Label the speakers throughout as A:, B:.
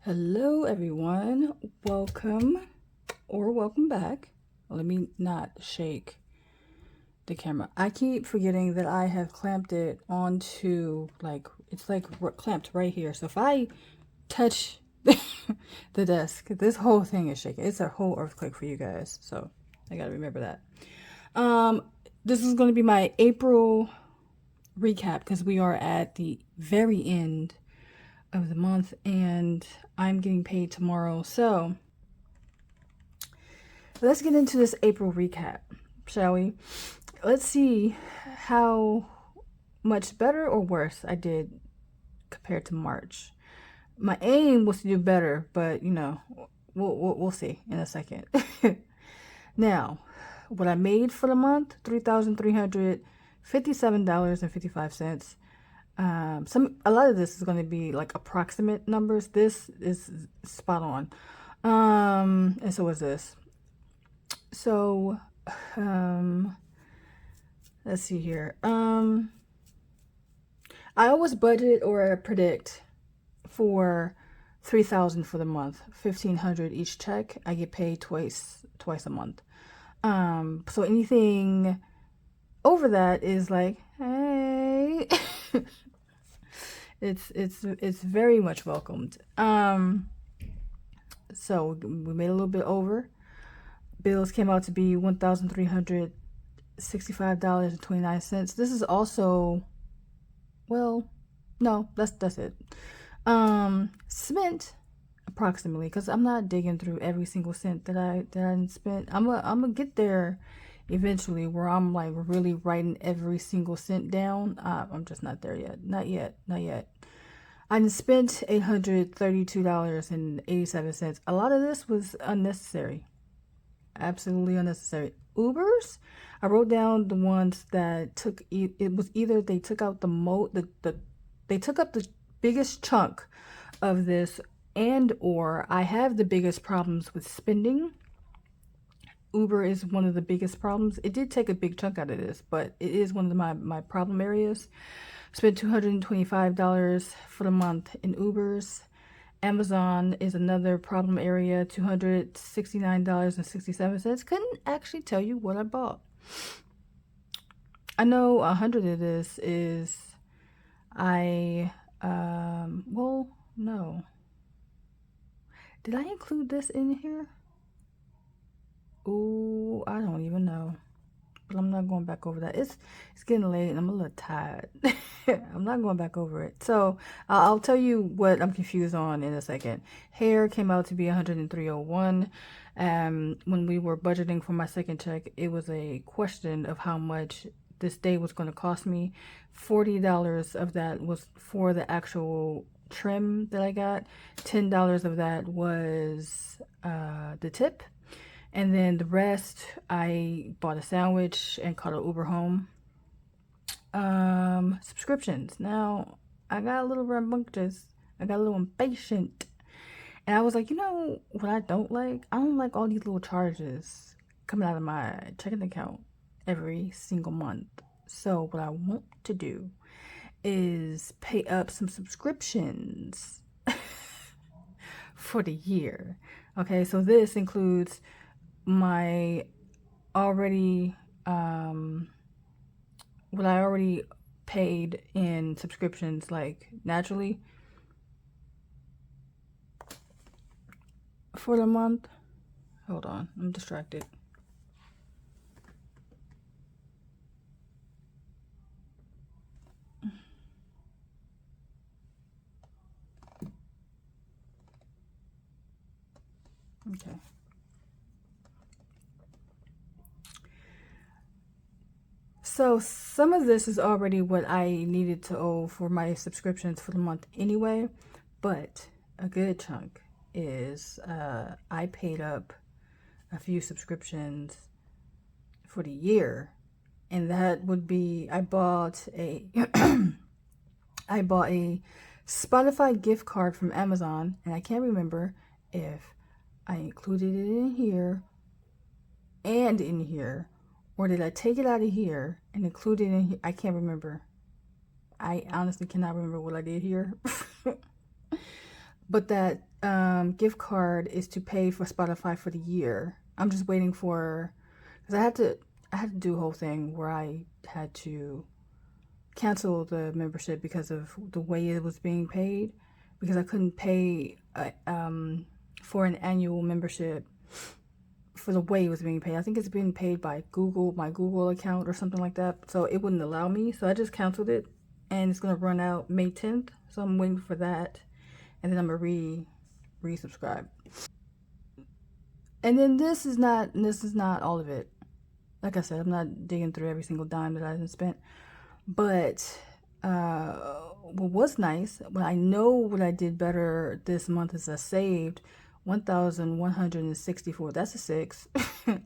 A: Hello, everyone. Welcome or welcome back. Let me not shake the camera. I keep forgetting that I have clamped it onto, like, it's like clamped right here. So if I touch the desk, this whole thing is shaking. It's a whole earthquake for you guys. So I gotta remember that. This is going to be my April recap because we are at the very end of the month and I'm getting paid tomorrow. So let's get into this April recap, shall we? Let's see how much better or worse I did compared to March. My aim was to do better, but you know, we'll see in a second. Now, what I made for the month, $3,357.55. A lot of this is going to be like approximate numbers. This is spot on. And so is this. So, let's see here. I always budget or predict for 3,000 for the month, 1,500 each check. I get paid twice a month. So anything over that is like, hey, it's very much welcomed. So we made a little bit over. Bills came out to be $1,365.29. This is also, well, no, that's it. Spent approximately, because I'm not digging through every single cent that I spent. I'm gonna get there eventually where I'm like really writing every single cent down. I'm just not there yet. Not yet. I spent $832.87. A lot of this was unnecessary. Absolutely unnecessary. Ubers, I wrote down the ones that took, it was either they took out they took up the biggest chunk of this, and or I have the biggest problems with spending. Uber is one of the biggest problems. It did take a big chunk out of this, but it is one of my problem areas. Spent $225 for the month in Ubers. Amazon is another problem area, $269.67. Couldn't actually tell you what I bought. I know 100 of this is well, no. Did I include this in here? Ooh, I don't even know. But I'm not going back over that. It's getting late and I'm a little tired. I'm not going back over it. So I'll tell you what I'm confused on in a second. Hair came out to be 103.01. When we were budgeting for my second check, it was a question of how much this day was going to cost me. $40 of that was for the actual trim that I got. $10 of that was the tip. And then the rest, I bought a sandwich and called an Uber home. Subscriptions. Now, I got a little rambunctious. I got a little impatient. And I was like, you know what I don't like? I don't like all these little charges coming out of my checking account every single month. So what I want to do is pay up some subscriptions for the year. Okay, so this includes my already what I already paid in subscriptions, like naturally for the month. Hold on, I'm distracted. Okay. So some of this is already what I needed to owe for my subscriptions for the month anyway, but a good chunk is I paid up a few subscriptions for the year, and that would be I bought a I bought a Spotify gift card from Amazon, and I can't remember if I included it in here and in here, or did I take it out of here and include it in here? I can't remember. I honestly cannot remember what I did here. But that gift card is to pay for Spotify for the year. I'm just waiting for, because I had to do a whole thing where I had to cancel the membership because of the way it was being paid, because I couldn't pay for an annual membership for the way it was being paid. I think it's being paid by Google, my Google account or something like that. So it wouldn't allow me. So I just canceled it, and it's gonna run out May 10th. So I'm waiting for that, and then I'm gonna resubscribe. And then this is not all of it. Like I said, I'm not digging through every single dime that I haven't spent. But what was nice, when I know what I did better this month is I saved 1,164. That's a six.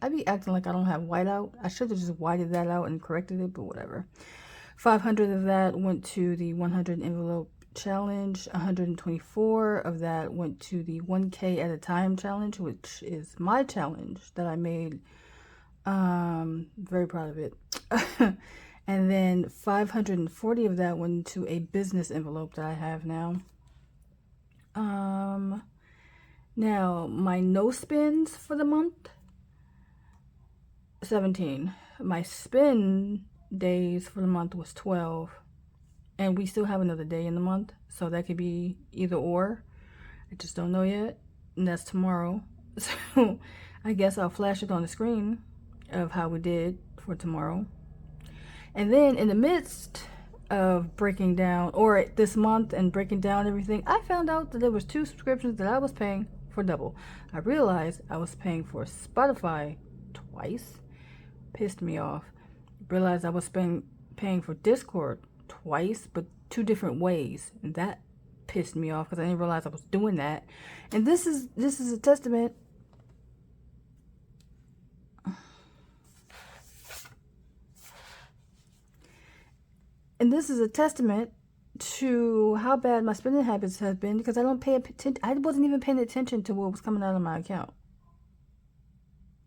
A: I be acting like I don't have whiteout. I should have just whited that out and corrected it, but whatever. 500 of that went to the 100 envelope challenge. 124 of that went to the 1K at a time challenge, which is my challenge that I made. Very proud of it. And then 540 of that went to a business envelope that I have now. Now my no spins for the month, 17. My spin days for the month was 12. And we still have another day in the month, so that could be either or. I just don't know yet. And that's tomorrow. So I guess I'll flash it on the screen of how we did for tomorrow. And then in the midst of breaking down, or this month and breaking down everything, I found out that there was 2 subscriptions that I was paying for double. I realized I was paying for Spotify twice. Pissed me off. Realized I was paying for Discord twice, but 2 different ways. And that pissed me off because I didn't realize I was doing that. And this is a testament. And this is a testament to how bad my spending habits have been, because I don't pay attention. I wasn't even paying attention to what was coming out of my account.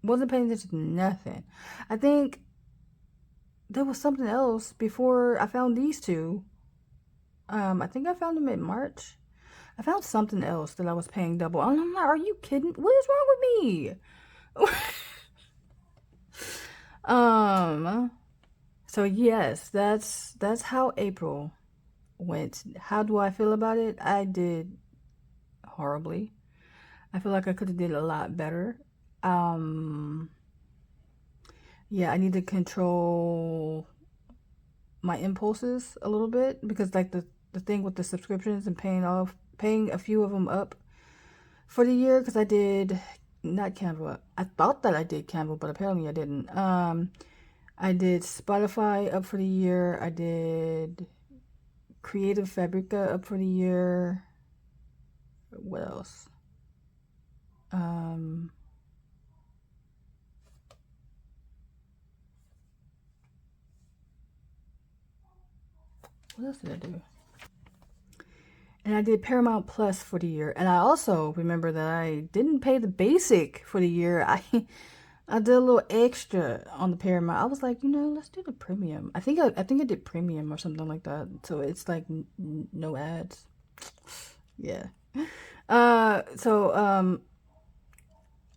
A: Wasn't paying attention to nothing. I think there was something else before I found these 2. I think I found them in March. I found something else that I was paying double. And I'm like, are you kidding? What is wrong with me? So yes, that's how April went. How do I feel about it? I did horribly. I feel like I could have did a lot better. Yeah, I need to control my impulses a little bit, because like the thing with the subscriptions and paying a few of them up for the year, because I did not Canva. I thought that I did Canva, but apparently I didn't. I did Spotify up for the year. I did Creative Fabrica up for the year. What else? What else did I do? And I did Paramount Plus for the year. And I also remember that I didn't pay the basic for the year. I did a little extra on the Paramount. I was like, let's do the premium. I think I did premium or something like that. So it's like no ads. Yeah.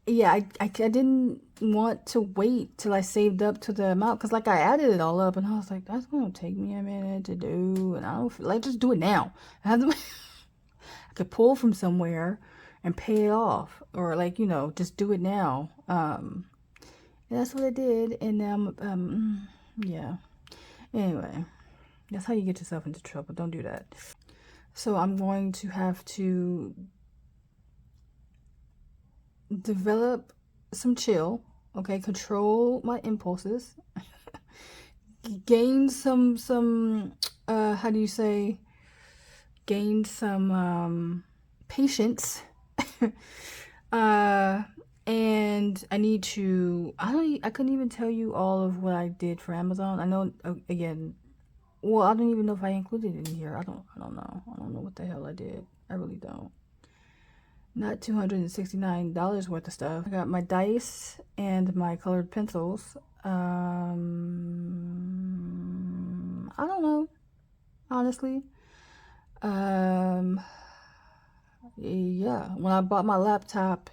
A: Yeah, I didn't want to wait till I saved up to the amount, because like I added it all up and I was like, that's gonna take me a minute to do, and I don't feel like, just do it now. I could pull from somewhere and pay it off, or like, just do it now. And that's what I did, and now yeah. Anyway, that's how you get yourself into trouble. Don't do that. So I'm going to have to develop some chill, okay, control my impulses, gain some how do you say, gain some patience. And I need to, I couldn't even tell you all of what I did for Amazon. I know, again, well, I don't even know if I included it in here. I don't know. I don't know what the hell I did. I really don't. Not $269 worth of stuff. I got my dice and my colored pencils. I don't know, honestly. Yeah, when I bought my laptop,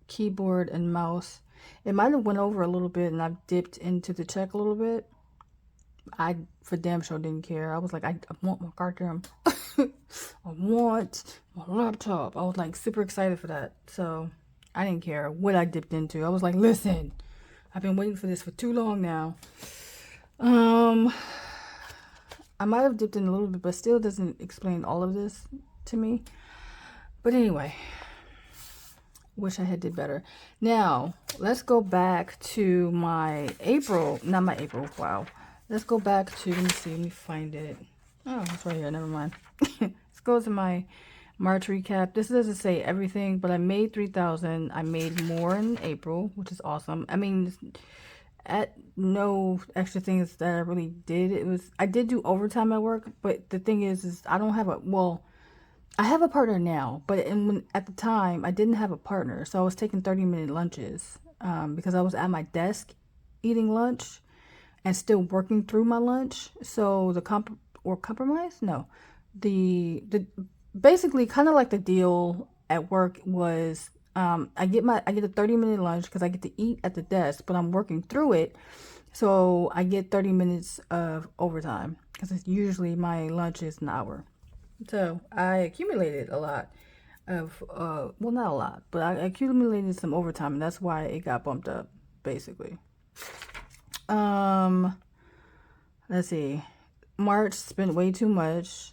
A: keyboard and mouse, it might have went over a little bit and I dipped into the check a little bit. I for damn sure didn't care. I was like, I want my goddamn, I want my laptop. I was like super excited for that. So I didn't care what I dipped into. I was like, listen, I've been waiting for this for too long now. I might have dipped in a little bit, but still doesn't explain all of this to me. But anyway, wish I had did better. Now, let's go back to my April, not my April, wow. Let's go back to, let me see, let me find it. Oh, it's right here, never mind. Let's go to my March recap. This doesn't say everything, but I made 3,000. I made more in April, which is awesome. I mean, at no extra things that I really did. I did do overtime at work, but the thing is I don't have I have a partner now, but at the time I didn't have a partner, so I was taking 30-minute lunches because I was at my desk eating lunch and still working through my lunch. So the compromise, no, the basically kind of like the deal at work was I get a 30-minute lunch because I get to eat at the desk, but I'm working through it, so I get 30 minutes of overtime because it's usually my lunch is an hour. So I accumulated a lot of well, not a lot, but I accumulated some overtime, and that's why it got bumped up, basically. Um, let's see. March spent way too much.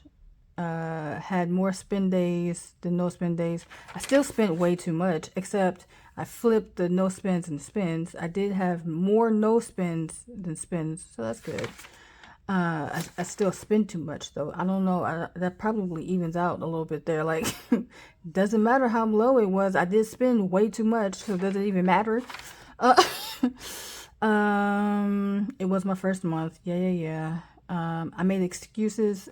A: Had more spend days than no spend days. I still spent way too much, except I flipped the no spends and spends. I did have more no spends than spends, so that's good. I still spend too much though. I don't know. That probably evens out a little bit there. Like, doesn't matter how low it was. I did spend way too much, so does it even matter? Uh, it was my first month. Yeah. I made excuses.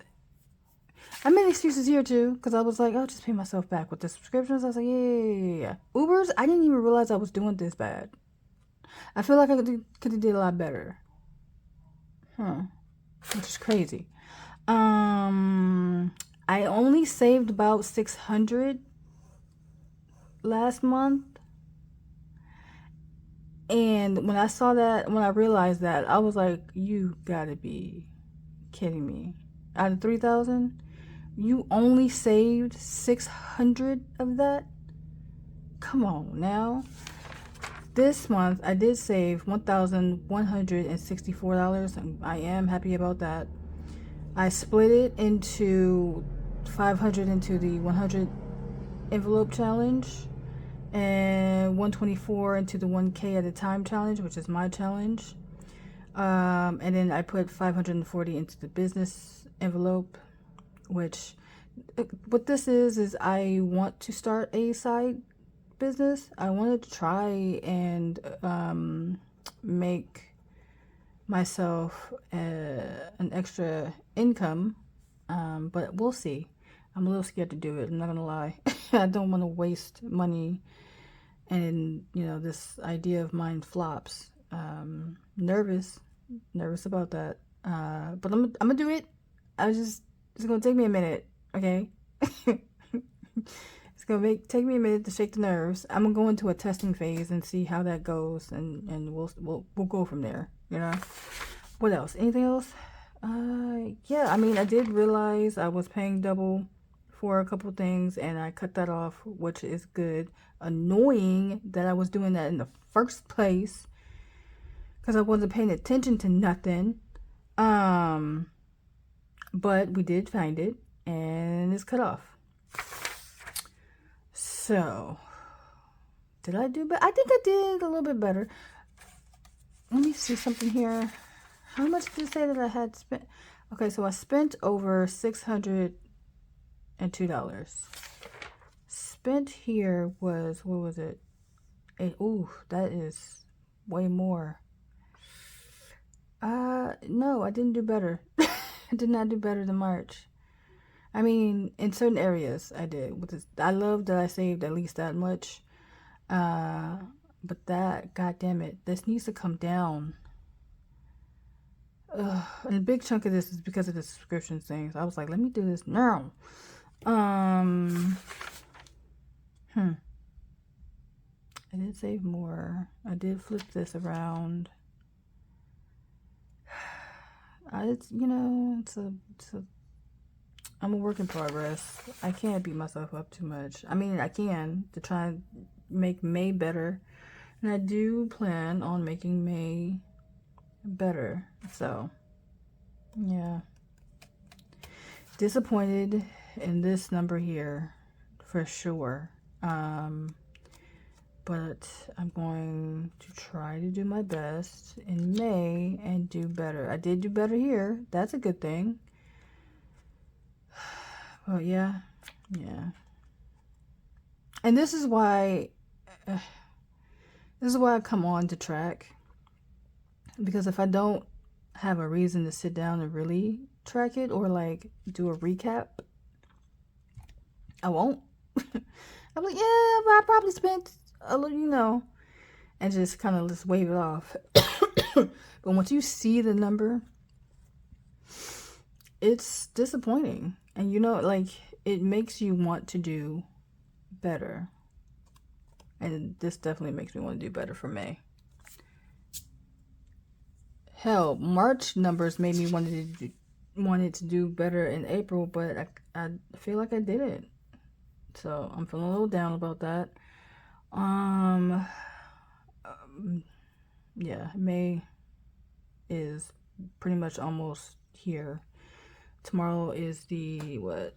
A: I made excuses here too, because I was like, I'll just pay myself back with the subscriptions. I was like, yeah. Ubers, I didn't even realize I was doing this bad. I feel like I could have did a lot better. Which is crazy. I only saved about 600 last month. And when I realized that, I was like, you gotta be kidding me. Out of 3,000, you only saved 600 of that? Come on now. This month, I did save $1,164, and I am happy about that. I split it into 500 into the 100 envelope challenge and 124 into the 1K at a time challenge, which is my challenge. And then I put 540 into the business envelope, which what this is I want to start a side business. I wanted to try and make myself an extra income, but we'll see. I'm a little scared to do it. I'm not gonna lie. I don't want to waste money, and this idea of mine flops. Nervous about that. But I'm gonna do it. It's gonna take me a minute, okay? It's gonna take me a minute to shake the nerves. I'm gonna go into a testing phase and see how that goes, and we'll go from there. What else? Anything else? Yeah. I mean, I did realize I was paying double for a couple things, and I cut that off, which is good. Annoying that I was doing that in the first place because I wasn't paying attention to nothing. But we did find it, and it's cut off. So, did I do better? I think I did a little bit better. Let me see something here. How much did it say that I had spent? Okay, so I spent over $602. Spent here was, what was it? Ooh, that is way more. No, I didn't do better. I did not do better than March. I mean, in certain areas I did. I love that I saved at least that much. But that, god damn it, this needs to come down. And a big chunk of this is because of the subscription things. I was like, let me do this now. I did save more. I did flip this around. It's, you know, I'm a work in progress. I can't beat myself up too much. I mean, I can to try and make May better. And I do plan on making May better. So, yeah. Disappointed in this number here for sure. But I'm going to try to do my best in May and do better. I did do better here. That's a good thing. Well, yeah. And this is why I come on to track. Because if I don't have a reason to sit down and really track it or like do a recap, I won't. I'm like, yeah, but I probably spent a little, you know, and just kind of just wave it off. But once you see the number, it's disappointing. And you know, like, it makes you want to do better. And this definitely makes me want to do better for May. Hell, March numbers made me wanted to do better in April, but I feel like I didn't. So I'm feeling a little down about that. Yeah, May is pretty much almost here. Tomorrow is the, what,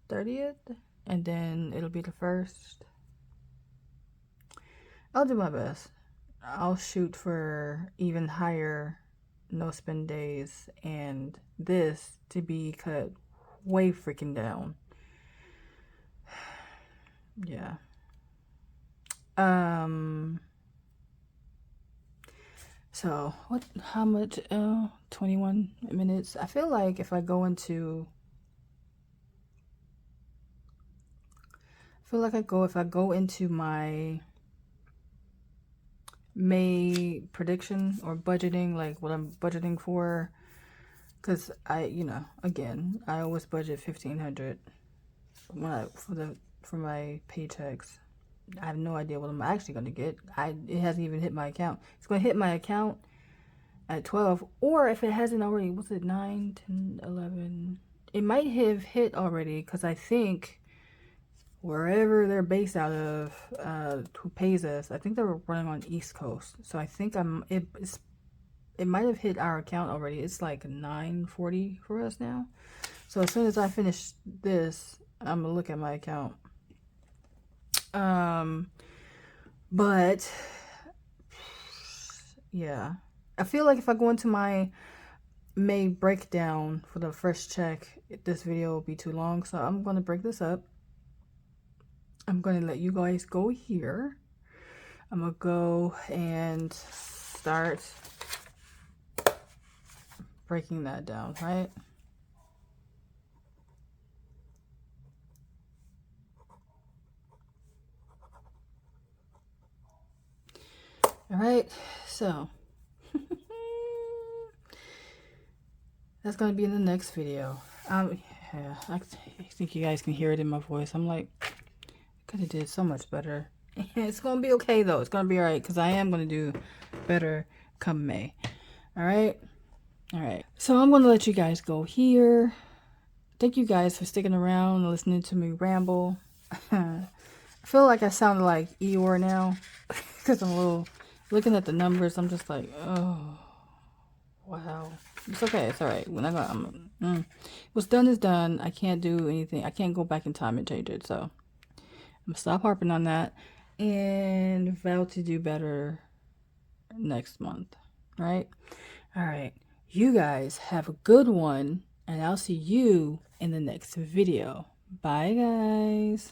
A: 30th? And then it'll be the 1st. I'll do my best. I'll shoot for even higher no spend days and this to be cut way freaking down. Yeah. So how much 21 minutes. I feel like if I go into if I go into my May prediction or budgeting, like what I'm budgeting for, because I, you know, again, I always budget $1,500 for my paychecks. I have no idea what I'm actually going to get. It hasn't even hit my account. It's going to hit my account at 12, or if it hasn't already, what's it, 9, 10, 11? It might have hit already, because I think wherever they're based out of, who pays us, I think they're running on East Coast. So I think it might have hit our account already. It's like 9:40 for us now. So as soon as I finish this, I'm gonna look at my account. But yeah, I feel like if I go into my May breakdown for the first check, this video will be too long. So I'm gonna break this up. I'm going to let you guys go here. I'm going to go and start breaking that down, right? All right, so that's going to be in the next video. Yeah, I think you guys can hear it in my voice. I'm like, could have did so much better. It's gonna be okay though. It's gonna be all right because I am gonna do better come May. All right. So I'm gonna let you guys go here. Thank you guys for sticking around and listening to me ramble. I feel like I sound like Eeyore now because I'm a little looking at the numbers. I'm just like, oh wow. It's okay. It's all right. We're not gonna. What's done is done. I can't do anything. I can't go back in time and change it. So. I'm gonna stop harping on that and vow to do better next month. Right? All right. You guys have a good one, and I'll see you in the next video. Bye, guys.